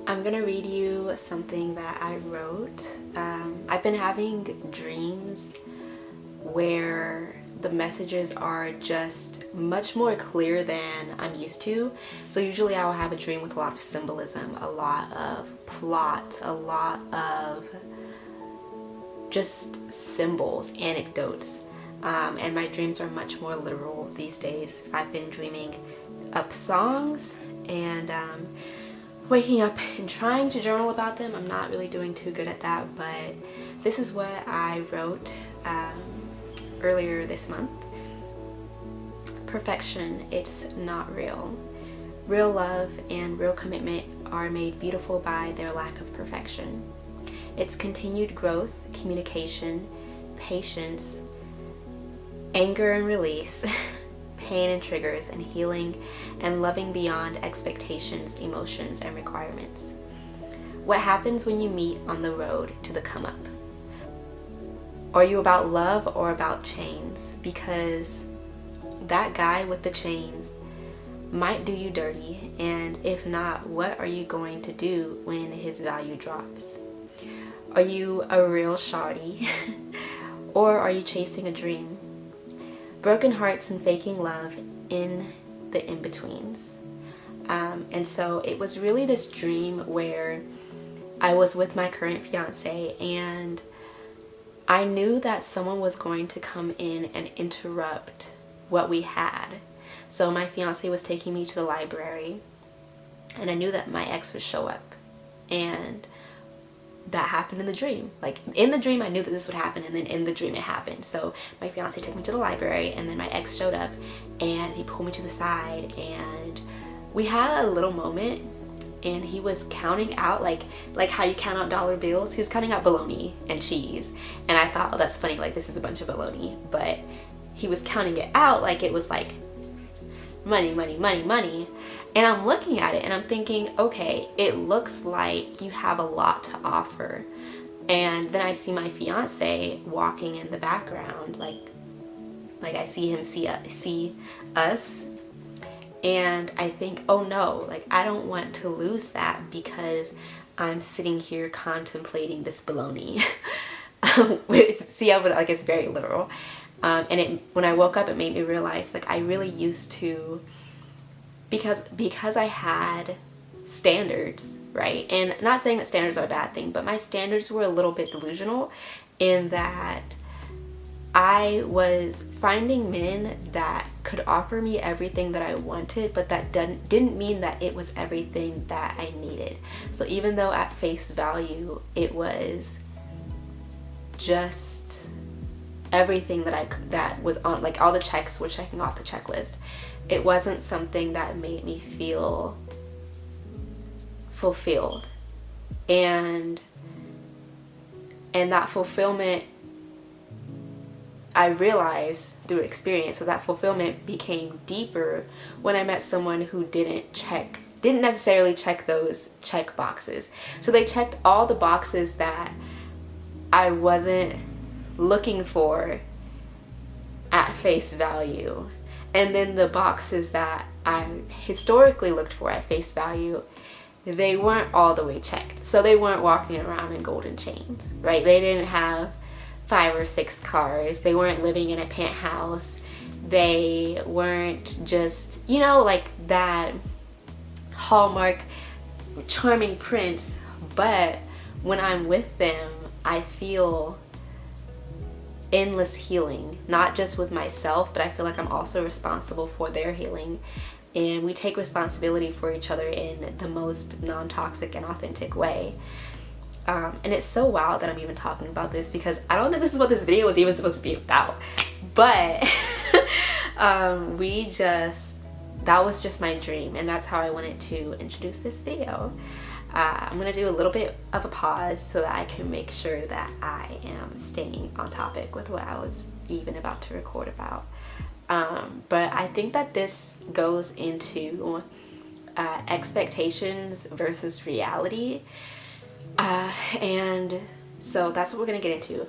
I'm gonna read you something that I wrote. I've been having dreams where the messages are just much more clear than I'm used to. So usually I'll have a dream with a lot of symbolism, a lot of plot, a lot of just symbols, anecdotes. And my dreams are much more literal these days. I've been dreaming up songs and waking up and trying to journal about them. I'm not really doing too good at that, but this is what I wrote earlier this month. Perfection, it's not real. Real love and real commitment are made beautiful by their lack of perfection. It's continued growth, communication, patience, anger and release, pain and triggers, and healing and loving beyond expectations, emotions, and requirements. What happens when you meet on the road to the come up? Are you about love or about chains? Because that guy with the chains might do you dirty, and if not, what are you going to do when his value drops? Are you a real shawty or are you chasing a dream? Broken hearts and faking love in the in-betweens. And so it was really this dream where I was with my current fiance and I knew that someone was going to come in and interrupt what we had. So my fiance was taking me to the library and I knew that my ex would show up, and that happened in the dream. Like in the dream I knew that this would happen, and then in the dream it happened. So my fiance took me to the library and then my ex showed up and he pulled me to the side and we had a little moment, and he was counting out like how you count out dollar bills. He was counting out bologna and cheese, and I thought, oh, that's funny, like this is a bunch of bologna, but he was counting it out like it was like money, money, money, money. And I'm looking at it and I'm thinking, okay, it looks like you have a lot to offer. And then I see my fiance walking in the background, like I see him see us, and I think, oh no, like I don't want to lose that because I'm sitting here contemplating this bologna. See, I would, like, it's very literal. And when I woke up, it made me realize, like, I really used to, because I had standards, right? And not saying that standards are a bad thing, but my standards were a little bit delusional in that I was finding men that could offer me everything that I wanted, but that didn't mean that it was everything that I needed. So even though at face value it was just everything that was on, like all the checks were checking off the checklist, it wasn't something that made me feel fulfilled. And that fulfillment, I realized through experience, so that fulfillment became deeper when I met someone who didn't necessarily check those check boxes. So they checked all the boxes that I wasn't looking for at face value, and then the boxes that I historically looked for at face value, they weren't all the way checked. So they weren't walking around in golden chains, right? They didn't have 5 or 6 cars. They weren't living in a penthouse. They weren't just, like that Hallmark charming prince. But when I'm with them, I feel endless healing, not just with myself, but I feel like I'm also responsible for their healing. And we take responsibility for each other in the most non-toxic and authentic way. And it's so wild that I'm even talking about this because I don't think this is what this video was even supposed to be about. But that was just my dream, and that's how I wanted to introduce this video. I'm gonna do a little bit of a pause so that I can make sure that I am staying on topic with what I was even about to record about. But I think that this goes into expectations versus reality. And so that's what we're gonna get into.